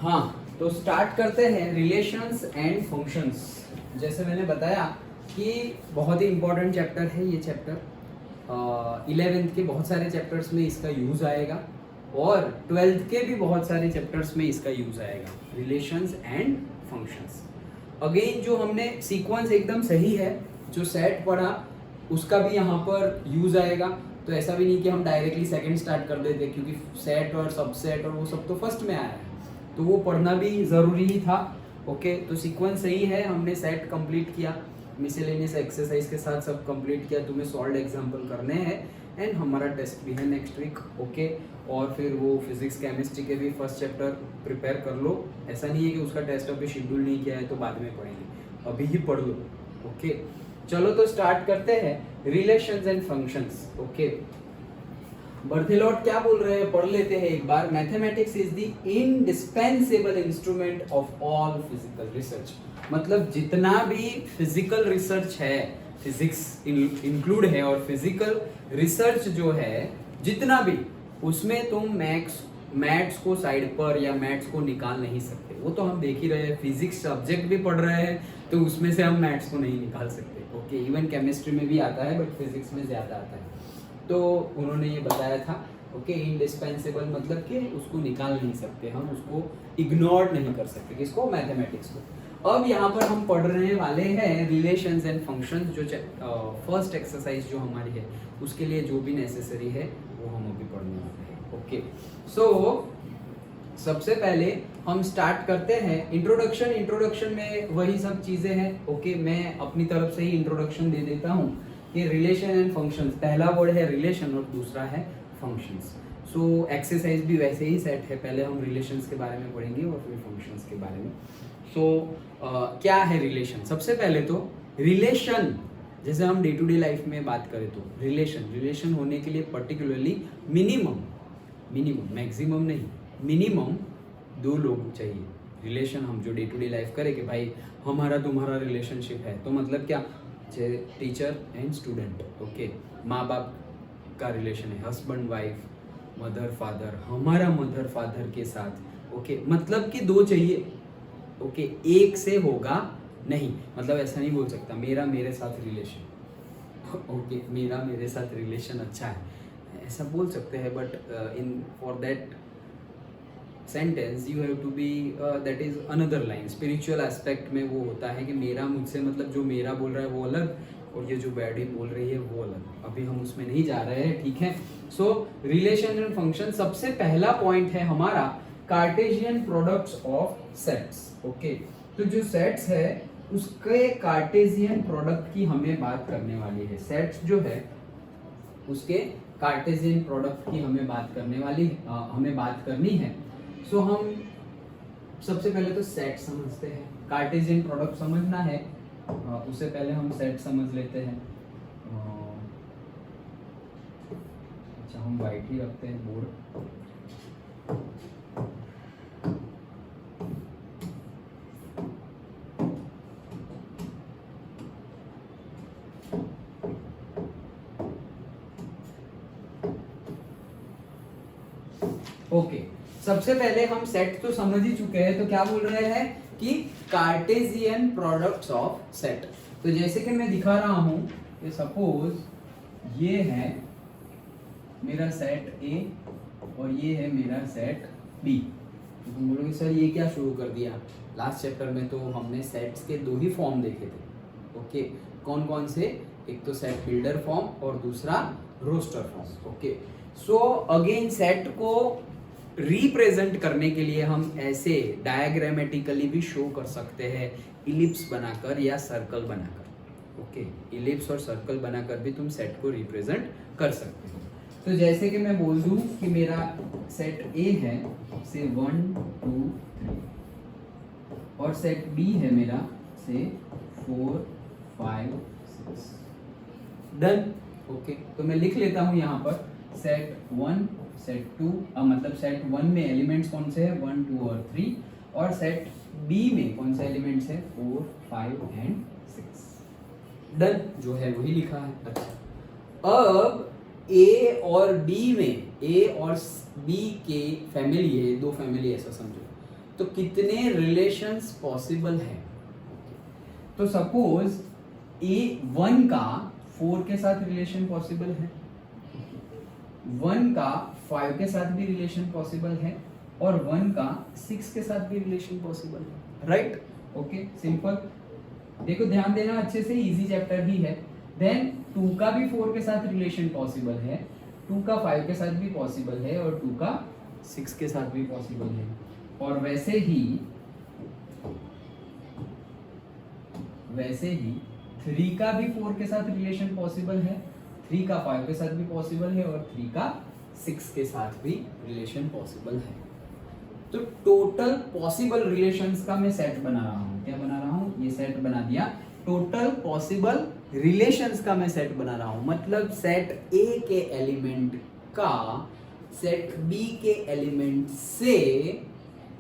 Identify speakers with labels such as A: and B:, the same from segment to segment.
A: हाँ, तो स्टार्ट करते हैं रिलेशंस एंड फंक्शंस। जैसे मैंने बताया कि बहुत ही इंपॉर्टेंट चैप्टर है ये चैप्टर। 11th के बहुत सारे चैप्टर्स में इसका यूज आएगा और 12th के भी बहुत सारे चैप्टर्स में इसका यूज आएगा, रिलेशंस एंड फंक्शंस। अगेन जो हमने सीक्वेंस एकदम सही है, जो सेट पढ़ा उसका भी यहाँ पर यूज आएगा। तो ऐसा भी नहीं कि हम डायरेक्टली सेकंड स्टार्ट कर देते, क्योंकि सेट और सबसेट और वो सब तो फर्स्ट में आया है, तो वो पढ़ना भी ज़रूरी ही था। ओके, तो सीक्वेंस सही है, हमने सेट कंप्लीट किया, मिसलेनियस एक्सरसाइज के साथ सब कंप्लीट किया, तुम्हें सॉल्व एग्जाम्पल करने हैं एंड हमारा टेस्ट भी है नेक्स्ट वीक। ओके, और फिर वो फिजिक्स केमिस्ट्री के भी फर्स्ट चैप्टर प्रिपेयर कर लो। ऐसा नहीं है कि उसका टेस्ट अभी शेड्यूल नहीं किया है तो बाद में पढ़ेंगे, अभी ही पढ़ लो। ओके, चलो तो स्टार्ट करते हैं relations and functions. Okay, Berthelot क्या बोल रहे हैं, पढ़ लेते हैं एक बार। Mathematics is the indispensable instrument of all physical research. मतलब जितना भी फिजिकल रिसर्च है, फिजिक्स इंक्लूड है, और फिजिकल रिसर्च जो है जितना भी, उसमें तुम मैथ्स को साइड पर या मैथ्स को निकाल नहीं सकते। वो तो हम देख ही रहे हैं, फिजिक्स सब्जेक्ट भी पढ़ रहे हैं तो उसमें से हम मैथ्स को नहीं निकाल सकते। ओके, इवन केमिस्ट्री में भी आता है बट फिजिक्स में ज्यादा आता है, तो उन्होंने ये बताया था। ओके, इंडिस्पेंसेबल मतलब कि उसको निकाल नहीं सकते, हम उसको इग्नोर नहीं कर सकते, किसको, मैथमेटिक्स को। अब यहाँ पर हम पढ़ रहे वाले हैं रिलेशंस एंड फंक्शंस, जो फर्स्ट एक्सरसाइज जो हमारी है उसके लिए जो भी नेसेसरी है वो हम अभी पढ़ने वाले हैं। ओके, सो सबसे पहले हम स्टार्ट करते हैं इंट्रोडक्शन में वही सब चीजें हैं। ओके, मैं अपनी तरफ से ही इंट्रोडक्शन दे देता हूँ कि रिलेशन एंड फंक्शंस, पहला वर्ड है रिलेशन और दूसरा है फंक्शंस। सो एक्सरसाइज भी वैसे ही सेट है, पहले हम रिलेशंस के बारे में पढ़ेंगे और फिर फंक्शंस के बारे में। सो क्या है रिलेशन? सबसे पहले तो रिलेशन, जैसे हम डे टू डे लाइफ में बात करें तो रिलेशन होने के लिए पर्टिकुलरली मिनिमम मैक्सिमम नहीं, मिनिमम 2 लोग चाहिए। रिलेशन हम जो डे टू डे लाइफ करें कि भाई हमारा तुम्हारा रिलेशनशिप है, तो मतलब क्या, टीचर एंड स्टूडेंट। ओके, माँ बाप का रिलेशन है, हस्बैंड वाइफ, मदर फादर, हमारा मदर फादर के साथ। ओके, मतलब कि 2 चाहिए। ओके, एक से होगा नहीं, मतलब ऐसा नहीं बोल सकता मेरा मेरे साथ रिलेशन, ओके मेरा मेरे साथ रिलेशन अच्छा है, ऐसा बोल सकते हैं, but in for that sentence you have to be, that is another line. Spiritual aspect में वो होता है कि मेरा मुझसे मतलब जो मेरा बोल रहा है वो अलग और ये जो बॉडी बोल रही है वो अलग, अभी हम उसमें नहीं जा रहे हैं, ठीक है। सो रिलेशन एंड फंक्शन, सबसे पहला पॉइंट है हमारा Cartesian products of sets. Okay, तो जो सेट्स है उसके कार्टेशियन प्रोडक्ट की हमें बात करने वाली है। सेट्स जो है उसके कार्टेशियन प्रोडक्ट की हमें बात करनी है। सो हम सबसे पहले तो सेट समझते हैं, कार्टेशियन प्रोडक्ट समझना है, उससे पहले हम सेट समझ लेते हैं। अच्छा, हम वाइट ही रखते हैं बोर्ड। ओके, सबसे पहले हम सेट तो समझ ही चुके हैं, तो क्या बोल रहे हैं कि कार्टेशियन प्रोडक्ट्स ऑफ सेट। तो जैसे कि मैं दिखा रहा हूं कि सपोज ये है मेरा सेट ए और ये है मेरा सेट बी। तो तुम बोलोगे सर ये क्या शुरू कर दिया, लास्ट चैप्टर में तो हमने सेट्स के 2 ही फॉर्म देखे थे। ओके, कौन कौन से, एक तो सेट बिल्डर फॉर्म और दूसरा roster form. Okay, so again set को रिप्रेजेंट करने के लिए हम ऐसे डायग्रामेटिकली भी शो कर सकते हैं, इलिप्स बनाकर या सर्कल बनाकर। ओके, इलिप्स और सर्कल बनाकर भी तुम सेट को रिप्रेजेंट कर सकते हो। तो जैसे कि मैं बोल दूं कि मेरा सेट ए है से 1 2 3 और सेट बी है मेरा से 4 5 6। डन। ओके, तो मैं लिख लेता हूं यहाँ पर सेट 1 सेट 2, मतलब सेट 1 में एलिमेंट्स कौन से हैं 1 2 और 3, और सेट बी में कौन से एलिमेंट्स है 4 5 एंड 6। डन, जो है वही लिखा है। अच्छा, अब ए और बी में, ए और बी के फैमिली है, 2 फैमिली ऐसा समझो, तो कितने रिलेशंस पॉसिबल हैं? तो सपोज A1 का 4 के साथ रिलेशन पॉसिबल है, 1 का 5 के साथ भी रिलेशन पॉसिबल है, और 1 का 6 के साथ भी रिलेशन पॉसिबल है, राइट? Okay, simple. देखो ध्यान देना अच्छे से, इजी चैप्टर ही है। देन 2 का भी 4 के साथ रिलेशन पॉसिबल है, 2 का 5 के साथ भी पॉसिबल है, और 2 का 6 के साथ भी पॉसिबल है। और वैसे ही 3 का भी 4 के साथ रिलेशन पॉसिबल है, 3 का 5 के साथ भी पॉसिबल है, और 3 का 6 के साथ भी रिलेशन पॉसिबल है। तो टोटल पॉसिबल रिलेशंस का मैं सेट बना रहा हूं। क्या बना रहा हूं? ये सेट बना दिया। टोटल पॉसिबल रिलेशंस का मैं सेट बना रहा हूं, मतलब सेट ए के एलिमेंट का सेट बी के एलिमेंट से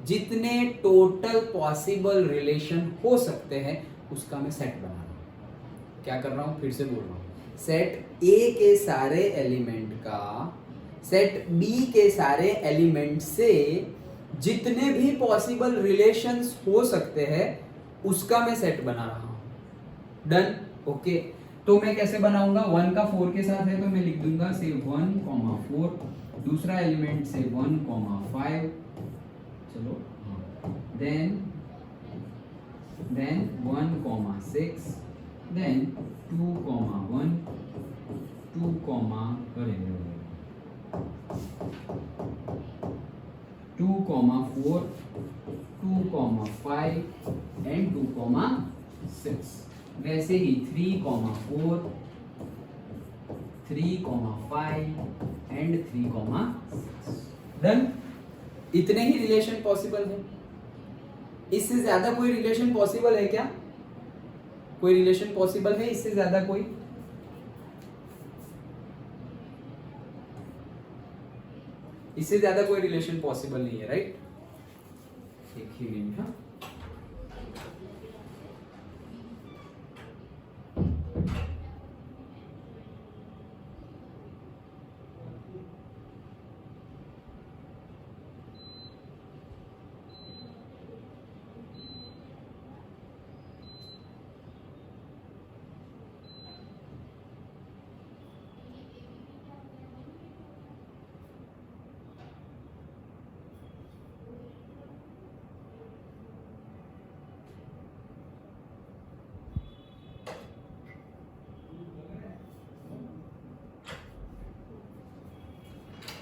A: जितने टोटल पॉसिबल रिलेशन हो सकते हैं उसका मैं सेट बना रहा हूं। क्या कर रहा हूं? फिर से बोल रहा हूं। सेट ए के सारे एलिमेंट का सेट बी के सारे एलिमेंट से जितने भी पॉसिबल रिलेशंस हो सकते हैं उसका मैं सेट बना रहा हूं। डन? ओके। तो मैं कैसे बनाऊंगा? 1 का 4 के साथ है तो मैं लिख दूंगा से 1, 4, दूसरा एलिमेंट से 1, 5, चलो, देन 1, 6, देन 2, 1, 2, 4, 2, 5 एंड 2, 6। वैसे ही 3, 4, 3, 5 एंड 3, 6। डन? इतने ही रिलेशन पॉसिबल है। इससे ज्यादा कोई रिलेशन पॉसिबल है क्या? कोई रिलेशन पॉसिबल है इससे ज्यादा कोई? इससे ज्यादा कोई रिलेशन पॉसिबल नहीं है, राइट? एक ही मिनट। हाँ,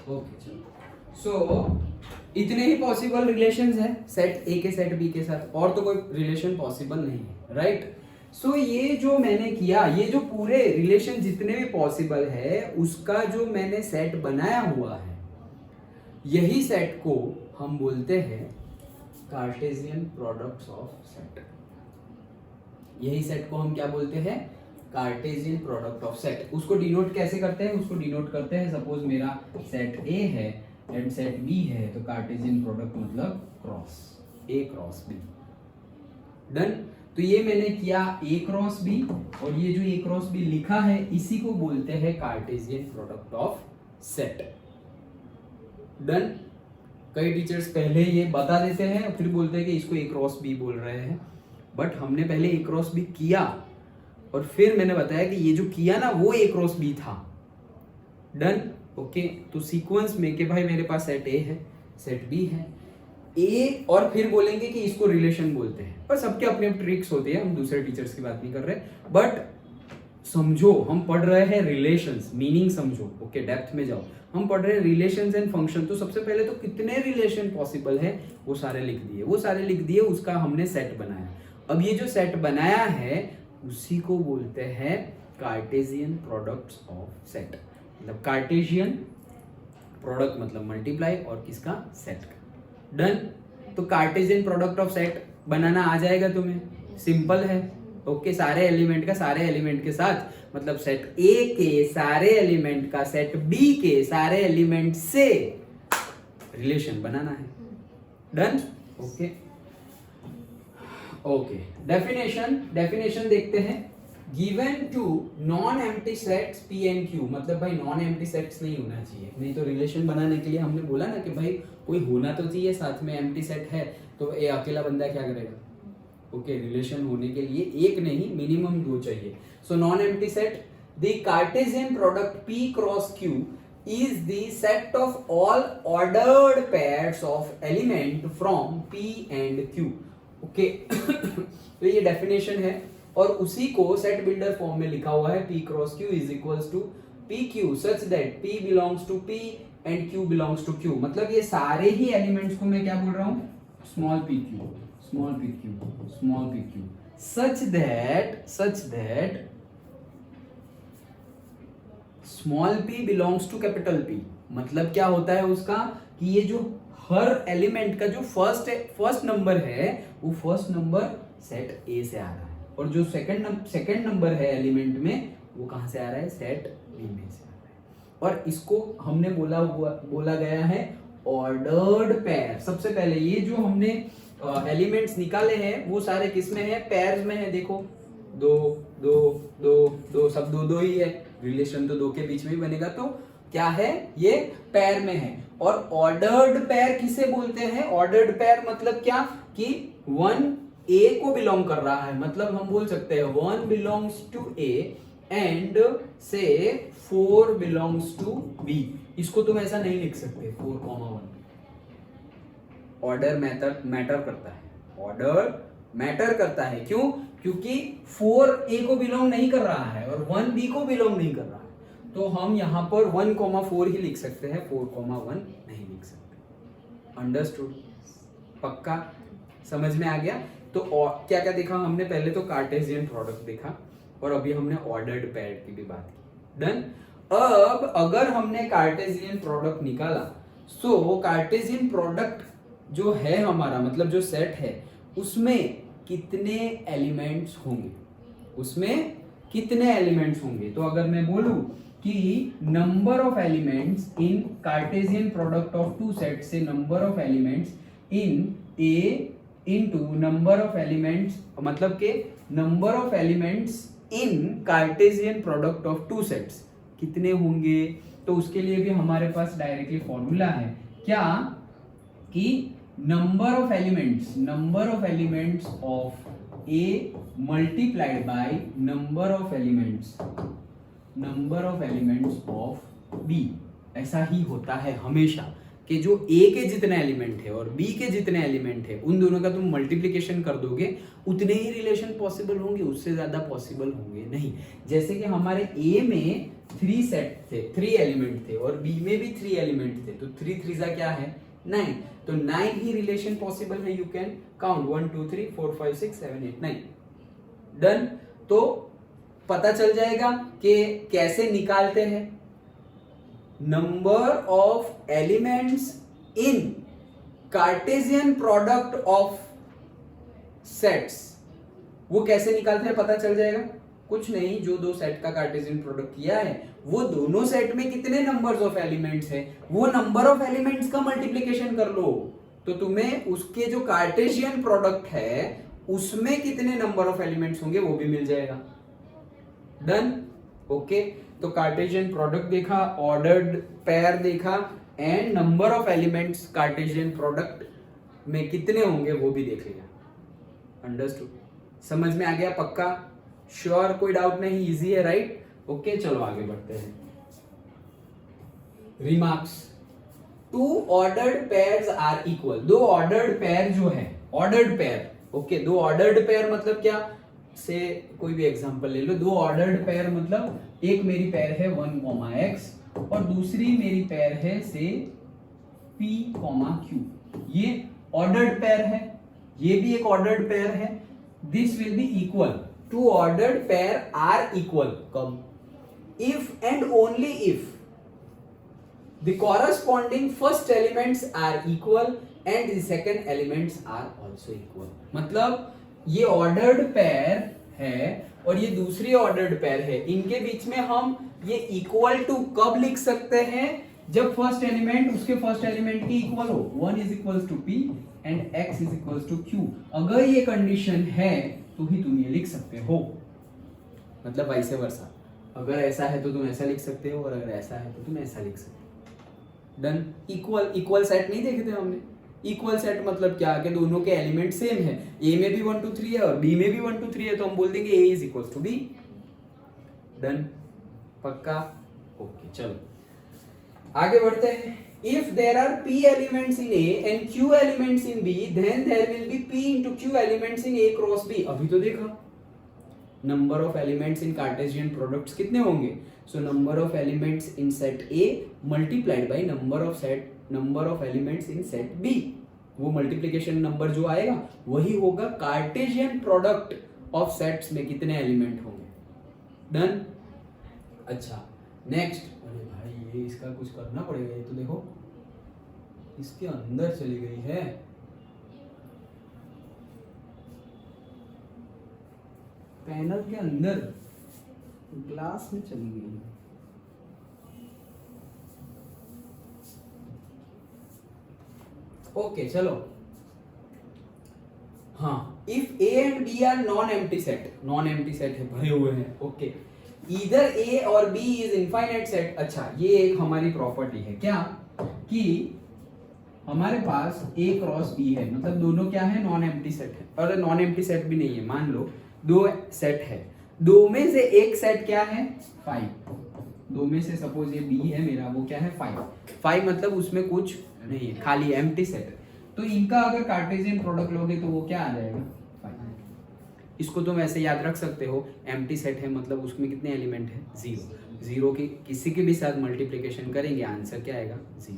A: ओके, चलो। सो इतने ही पॉसिबल रिलेशंस हैं सेट ए के सेट बी के साथ, और तो कोई रिलेशन पॉसिबल नहीं है, राइट? सो ये जो मैंने किया, ये जो पूरे रिलेशन जितने भी पॉसिबल है उसका जो मैंने सेट बनाया हुआ है, यही सेट को हम बोलते हैं कार्टेशियन प्रोडक्ट्स ऑफ सेट। यही सेट को हम क्या बोलते हैं? Cartesian product of set. उसको डिनोट कैसे करते हैं? उसको डिनोट करते हैं, सपोज मेरा सेट ए है एंड सेट बी है, तो कार्टेशियन प्रोडक्ट मतलब cross A cross B. Done? तो ये मैंने किया ए क्रॉस बी, और ये जो ए क्रॉस बी लिखा है इसी को बोलते हैं Cartesian product of set. Done? कई टीचर्स पहले ये बता देते हैं फिर बोलते हैं कि इसको ए क्रॉस बी बोल रहे हैं, बट हमने पहले ए क्रॉस बी किया और फिर मैंने बताया कि ये जो किया ना वो ए क्रॉस बी था। डन? ओके। तो सीक्वेंस में कि भाई मेरे पास सेट ए है, सेट बी है, ए, और फिर बोलेंगे कि इसको रिलेशन बोलते हैं। पर सबके अपने अपने ट्रिक्स होती है, हम दूसरे टीचर्स की बात नहीं कर रहे, बट समझो हम पढ़ रहे हैं रिलेशंस, मीनिंग समझो। ओके, डेप्थ में जाओ। हम पढ़ रहे हैं रिलेशंस एंड फंक्शन। तो सबसे पहले तो कितने रिलेशन पॉसिबल है वो सारे लिख दिए, उसका हमने सेट बनाया। अब ये जो सेट बनाया है उसी को बोलते हैं कार्टेशियन प्रोडक्ट्स ऑफ सेट। मतलब कार्टेशियन प्रोडक्ट मतलब मल्टीप्लाई और किसका? सेट का। डन? तो कार्टेशियन प्रोडक्ट ऑफ सेट बनाना आ जाएगा तुम्हें, सिंपल है। ओके, सारे एलिमेंट का सारे एलिमेंट के साथ, मतलब सेट ए के सारे एलिमेंट का सेट बी के सारे एलिमेंट से रिलेशन बनाना है। डन? Okay okay. डेफिनेशन देखते हैं। Given two non empty sets P and Q, मतलब भाई नॉन एम्प्टी सेट्स नहीं होना चाहिए, नहीं तो रिलेशन बनाने के लिए हमने बोला ना कि भाई कोई होना तो चाहिए साथ में, एम्प्टी सेट है तो ये अकेला बंदा क्या करेगा? ओके, रिलेशन होने के लिए एक नहीं मिनिमम 2 चाहिए. So non empty set, the Cartesian product P cross Q is the set of all ordered pairs of element from P and Q. Okay तो ये डेफिनेशन है और उसी को सेट बिल्डर फॉर्म में लिखा हुआ है P cross Q is equals to PQ such that P belongs to P and Q belongs to Q. मतलब ये सारे ही एलिमेंट्स को मैं क्या बोल रहा हूँ? Small pq, small pq, small pq such that small p belongs to capital P. मतलब क्या होता है उसका कि ये जो हर एलिमेंट का जो फर्स्ट नंबर है वो फर्स्ट नंबर सेट A से आ रहा है और जो सेकंड नंबर है एलिमेंट में वो कहां से आ रहा है? सेट B में से आ रहा है. और इसको हमने बोला गया है ऑर्डर्ड पेयर. सबसे पहले ये जो हमने एलिमेंट्स निकाले हैं वो सारे किस में है? पेयर्स में है. देखो 2 2 2 2 सब 2 2 ही है. रिलेशन तो 2 के बीच में ही बनेगा तो क्या है? ये पेयर में है. और ऑर्डर्ड पेयर किसे बोलते हैं? ऑर्डर्ड पेयर मतलब क्या कि 1 A को बिलोंग कर रहा है. मतलब हम बोल सकते हैं 1 बिलोंग्स टू A एंड से 4 बिलोंग्स टू B. इसको तुम ऐसा नहीं लिख सकते 4,1. ऑर्डर मैटर करता है. ऑर्डर मैटर करता है. क्यों? क्योंकि 4 A को बिलोंग नहीं कर रहा है और 1 B को बिलोंग नहीं कर रहा है. तो हम यहाँ पर 1,4 ही लिख सकते हैं, 4,1 नहीं लिख सकते. अंडरस्टूड? पक्का समझ में आ गया? तो क्या क्या देखा हमने? पहले तो कार्टेशियन प्रोडक्ट देखा और अभी हमने ऑर्डर्ड पेयर की भी बात की. डन. अब अगर हमने कार्टेशियन प्रोडक्ट निकाला सो कार्टेशियन प्रोडक्ट जो है हमारा, मतलब जो सेट है उसमें कितने एलिमेंट्स होंगे? उसमें कितने एलिमेंट्स होंगे? तो अगर मैं बोलूं कि number of elements in Cartesian product of two set से number of elements in A into number of elements, मतलब के number of elements in Cartesian product of two sets कितने होंगे? तो उसके लिए भी हमारे पास डायरेक्टली फॉर्मूला है. क्या कि number of elements of A multiplied by number of elements of B. ऐसा ही होता है हमेशा कि जो A के जितने एलिमेंट है और B के जितने एलिमेंट है उन दोनों का तुम मल्टीप्लिकेशन कर दोगे उतने ही रिलेशन पॉसिबल होंगे, उससे ज्यादा पॉसिबल होंगे नहीं. जैसे कि हमारे A में 3 सेट थे, 3 एलिमेंट थे और B में भी 3 एलिमेंट थे. तो 3 3 क्या है? 9. तो 9 ही रिलेशन पॉसिबल है. You can count 1 2 3 4 5 6 7 8 9. डन. तो पता चल जाएगा कि कैसे निकालते हैं. Number of elements in Cartesian product of sets वो कैसे निकालते हैं पता चल जाएगा. कुछ नहीं, जो 2 सेट का कार्टेशियन प्रोडक्ट किया है वो दोनों सेट में कितने नंबर्स ऑफ एलिमेंट्स है वो नंबर ऑफ एलिमेंट्स का मल्टीप्लिकेशन कर लो तो तुम्हें उसके जो कार्टेशियन प्रोडक्ट है उसमें कितने नंबर ऑफ एलिमेंट्स होंगे वो भी मिल जाएगा. डन. ओके. तो कार्टेशियन प्रोडक्ट देखा, ऑर्डर्ड पेयर देखा and number of elements Cartesian product में कितने होंगे वो भी देख लिया. अंडरस्टूड? समझ में आ गया? पक्का? श्योर? कोई डाउट नहीं? इजी है, राइट? ओके, चलो आगे बढ़ते हैं. Remarks. 2 ordered pairs are equal. 2 ordered pair जो है, ordered pair. Okay, 2 ordered pair मतलब क्या? से कोई भी एग्जांपल ले लो. 2 ऑर्डर्ड पेयर मतलब एक मेरी पेयर है 1, x और दूसरी मेरी पेयर है से p, q. ये ऑर्डर्ड पेयर है, ये भी एक ऑर्डर्ड पेयर है. This will be equal. 2 ordered pair are equal कब? If and only if the corresponding first elements are equal and the second elements are also equal. मतलब ये ordered pair है और ये दूसरी ऑर्डर्ड पेयर है. इनके बीच में हम ये इक्वल टू कब लिख सकते हैं? जब फर्स्ट एलिमेंट उसके फर्स्ट एलिमेंट के इक्वल हो. 1 is equals to p and x is equals to q. अगर ये कंडीशन है तो ही तुम ये लिख सकते हो. मतलब वाइस वर्सा. अगर ऐसा है तो तुम ऐसा लिख सकते हो और अगर ऐसा है तो तुम ऐसा लिख सकते हो. डन। इक्वल, इक्वल सेट नहीं देखे थे हमने। इक्वल सेट मतलब क्या, कि दोनों के एलिमेंट सेम है, ए में भी 1 2 3 है और बी में भी 1 2 3 है, तो हम बोल देंगे A is equal to B. Done, पक्का, ओके। चलो आगे बढ़ते हैं। If there are p elements in a and q elements in b, then there will be p into q elements in a cross b। अभी तो देखा number of elements in Cartesian products कितने होंगे, so number of elements in set a multiplied by number of elements in set b। वो multiplication number जो आएगा वही होगा कार्टेशियन प्रोडक्ट ऑफ सेट्स में कितने एलिमेंट होंगे। डन। अच्छा नेक्स्ट, अरे भाई ये इसका कुछ करना पड़ेगा, ये तो देखो इसके अंदर चली गई है। पैनल के अंदर ग्लास में चली गई है। ओके चलो, हाँ, if A and B are non empty set, non empty set है, भरे हुए हैं, ओके, ईदर ए और बी इज इनफाइनाइट सेट। अच्छा, ये एक हमारी प्रॉपर्टी है क्या, कि हमारे पास ए क्रॉस बी है, मतलब दोनों क्या है, नॉन एम्प्टी सेट है। और नॉन एम्प्टी सेट भी नहीं है, मान लो दो सेट है, दो में से एक सेट क्या है 5, दो में से सपोज ये बी है मेरा, वो क्या है 5 मतलब उसमें कुछ नहीं है, खाली एम्प्टी सेट है। तो इनका अगर कार्टेशियन प्रोडक्ट लोगे तो वो क्या आ जाएगा 5। इसको तुम ऐसे याद रख सकते हो, एम्प्टी सेट है मतलब उसमें कितने एलिमेंट है 0, 0 की किसी के भी साथ मल्टीप्लिकेशन करेंगे आंसर क्या आएगा 0,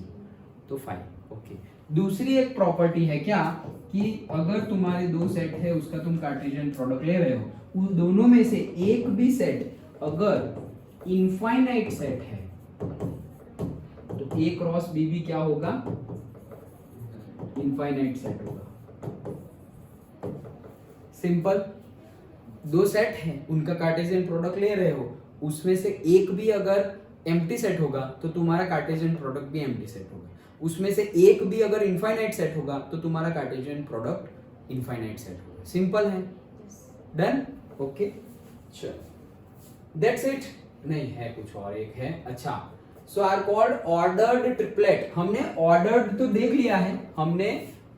A: तो 5। ओके, दूसरी एक प्रॉपर्टी है क्या, कि अगर तुम्हारे दो सेट है उसका तुम कार्टेशियन प्रोडक्ट ले रहे हो, उन दोनों में से एक भी सेट अगर इनफाइनाइट सेट है तो ए क्रॉस बी भी क्या होगा, इनफाइनाइट सेट होगा। सिंपल, दो सेट है उनका कार्टेशियन प्रोडक्ट ले रहे हो, उसमें से एक भी अगर एम्प्टी सेट होगा तो तुम्हारा कार्टेशियन प्रोडक्ट भी एम्प्टी सेट होगा, उसमें से एक भी अगर इनफाइनाइट सेट होगा तो तुम्हारा कार्टेशियन प्रोडक्ट इनफाइनाइट सेट होगा। सिंपल है, डन, ओके, चलो दैट्स इट। नहीं है, कुछ और एक है। अच्छा, सो आर कॉल्ड ऑर्डर्ड ट्रिपलेट। हमने ऑर्डर्ड तो देख लिया है, हमने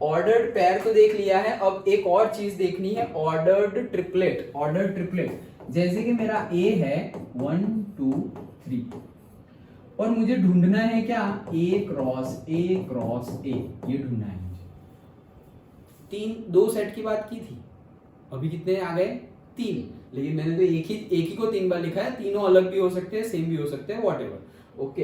A: ऑर्डर्ड पेयर तो देख लिया है, अब एक और चीज देखनी है, ऑर्डर्ड ट्रिपलेट। ऑर्डर्ड ट्रिपलेट जैसे कि मेरा ए है 1 2 3 और मुझे ढूंढना है क्या, ए क्रॉस ए क्रॉस ए, ये ढूंढना है मुझे। दो सेट की बात की थी, अभी कितने आ गए 3, लेकिन मैंने तो एक ही को 3 बार लिखा है, तीनों अलग भी हो सकते हैं, सेम भी हो सकते हैं, व्हाटएवर। ओके,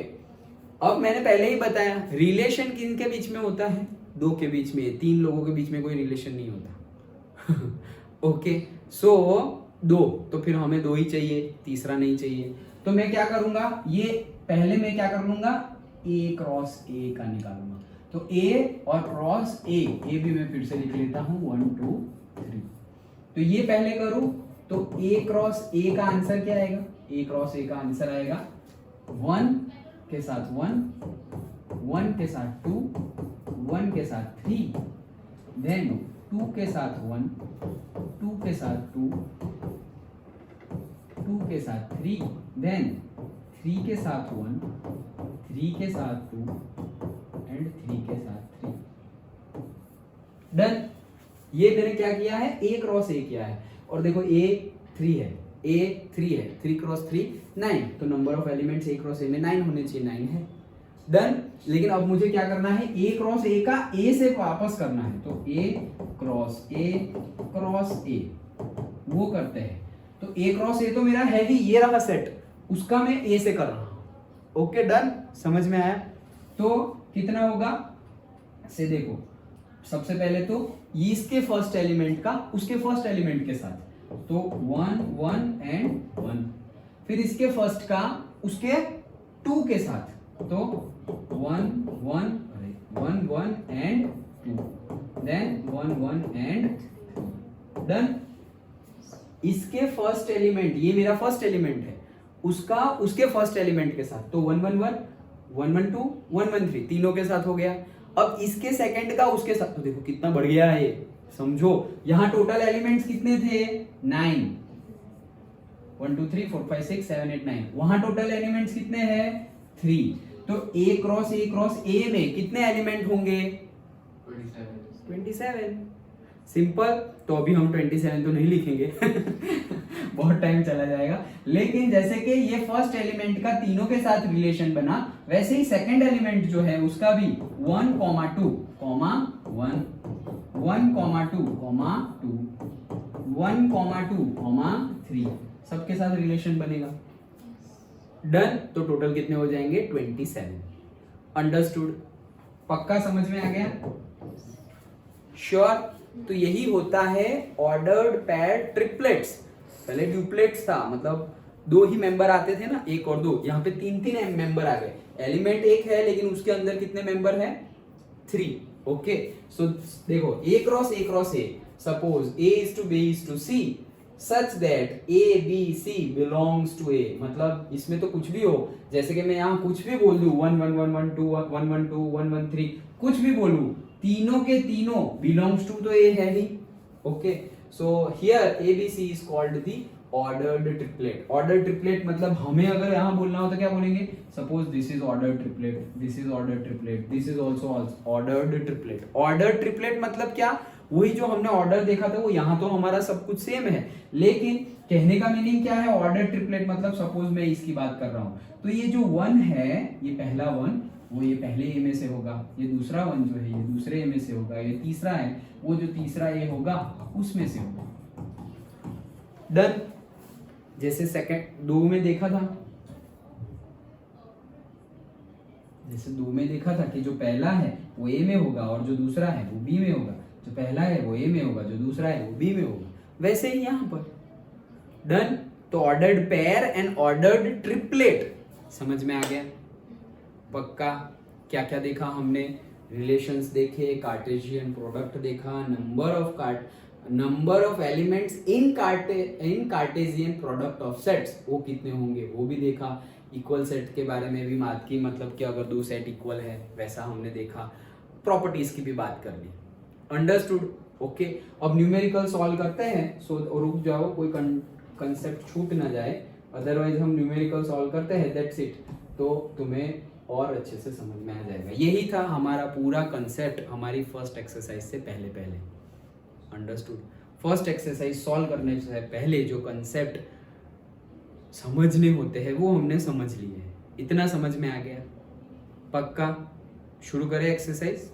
A: अब मैंने पहले ही बताया रिलेशन किन के बीच में होता है, दो के बीच में, 3 लोगों के बीच में कोई रिलेशन नहीं होता। ओके, सो 2, तो फिर हमें 2 ही चाहिए, तीसरा नहीं चाहिए। तो मैं क्या करूंगा, ये पहले मैं क्या कर लूंगा, ए क्रॉस ए का निकालूंगा, तो ए और क्रॉस ए भी मैं फिर से लिख लेता हूं 1 2 3। तो ये पहले करूं तो ए क्रॉस ए का आंसर क्या आएगा, ए क्रॉस ए का आंसर आएगा 1 के साथ 1, 1 के साथ 2, 1 के साथ 3, देन 2 के साथ 1, 2 के साथ 2, 2 के साथ 3, देन 3 के साथ 1, 3 के साथ 2 एंड 3 के साथ 3। डन। ये मैंने क्या किया है, ए क्रॉस ए किया है, और देखो ए 3 है, ए 3 है, 3 क्रॉस 3 9, तो number of elements A cross ए में 9 होने चाहिए, 9 है। डन। लेकिन अब मुझे क्या करना है, ए क्रॉस ए का ए से वापस करना है, तो ए क्रॉस ए वो करते हैं। तो ए क्रॉस ए तो मेरा है ही, ये रहा सेट, उसका मैं ए से कर रहा हूं। ओके, डन, समझ में आया। तो कितना होगा से देखो, सबसे पहले तो इसके फर्स्ट एलिमेंट का उसके फर्स्ट एलिमेंट के साथ, तो 1 1 एंड 1, फिर इसके फर्स्ट का उसके 2 के साथ, तो 1 1 एंड 2, देन 1 1 एंड 2। डन। इसके फर्स्ट एलिमेंट, ये मेरा फर्स्ट एलिमेंट है, उसका उसके फर्स्ट एलिमेंट के साथ, तो 1 1 1 1 1 2 1 1 3, तीनों के साथ हो गया। अब इसके सेकंड का उसके साथ, तो देखो कितना बढ़ गया है ये, समझो यहां टोटल एलिमेंट्स कितने थे 9, 1 2 3 4 5 6 7 8 9, वहां टोटल एलिमेंट्स कितने हैं 3, तो ए क्रॉस ए में कितने एलिमेंट होंगे? 27। सिंपल। तो अभी हम 27 तो नहीं लिखेंगे बहुत टाइम चला जाएगा। लेकिन जैसे कि ये फर्स्ट एलिमेंट का तीनों के साथ रिलेशन बना, वैसे ही सेकंड एलिमेंट जो है उसका भी 1, 2, 1, 1, 2, 1, 2, 3 सबके साथ रिलेशन बनेगा। डन। तो टोटल कितने हो जाएंगे? 27। अंडरस्टूड? पक्का समझ में आ गया? श्योर? तो यही होता है ऑर्डर्ड पैर ट्रिपलेट्स। पहले ड्यूप्लेट्स था, मतलब 2 ही मेंबर आते थे ना, 1 और 2। यहाँ पे 3 मेंबर आ गए। एलिमेंट 1 है लेकिन उसके अंदर कितने मेंबर है? 3। ओके। सो देखो A cross A, suppose A is to B is to C such that A B C belongs to A, मतलब इसमें तो कुछ भी हो, जैसे कि मैं यहाँ कुछ भी बोल दूं 1 1 1 1 2 1 1 2 1 1 3 कुछ भी बोलूं, तीनों के तीनों बिलोंग्स टू तो ए है ही। Okay. So here ABC is called the ordered triplet. Ordered triplet मतलब हमें अगर यहाँ बोलना हो तो क्या बोलेंगे? Suppose this is ordered triplet, this is ordered triplet, this is also ordered triplet. Ordered triplet मतलब क्या? वही जो हमने ऑर्डर देखा था वो यहाँ तो हमारा सब कुछ सेम है, लेकिन कहने का मीनिंग क्या है? ऑर्डर ट्रिपलेट मतलब सपोज मैं इसकी बात कर रहा हूँ, तो ये जो 1 है, ये पहला 1 वो ये पहले ए में से होगा, ये दूसरा 1 जो है ये दूसरे ए में से होगा, ये तीसरा है वो जो तीसरा ए होगा उसमें से होगा। डन। जैसे सेकंड 2 में देखा था, जैसे 2 में देखा था कि जो पहला है वो ए में होगा और जो दूसरा है वो बी में होगा, जो पहला है वो ए में होगा, जो दूसरा है वो बी में होगा, वैसे ही यहां पर। डन। तो ordered pair and ordered triplet समझ में आ गया? पक्का? क्या क्या देखा हमने? रिलेशंस देखे, कार्टेशियन प्रोडक्ट देखा, number of elements in Cartesian product of sets वो कितने होंगे वो भी देखा। इक्वल सेट के बारे में भी बात की, मतलब कि अगर 2 सेट इक्वल है वैसा हमने देखा। प्रॉपर्टीज की भी बात कर ली। अंडरस्टूड? ओके। अब न्यूमेरिकल सॉल्व करते हैं। सो रुक जाओ, कोई कंसेप्ट छूट ना जाए, अदरवाइज हम न्यूमेरिकल सॉल्व करते हैं, दैट्स इट। तो तुम्हें और अच्छे से समझ में आ जाएगा। यही था हमारा पूरा कंसेप्ट हमारी फर्स्ट एक्सरसाइज से पहले। अंडरस्टूड? फर्स्ट एक्सरसाइज सॉल्व करने से पहले जो कंसेप्ट समझने होते हैं वो हमने समझ लिए हैं। इतना समझ में आ गया? पक्का? शुरू करें एक्सरसाइज?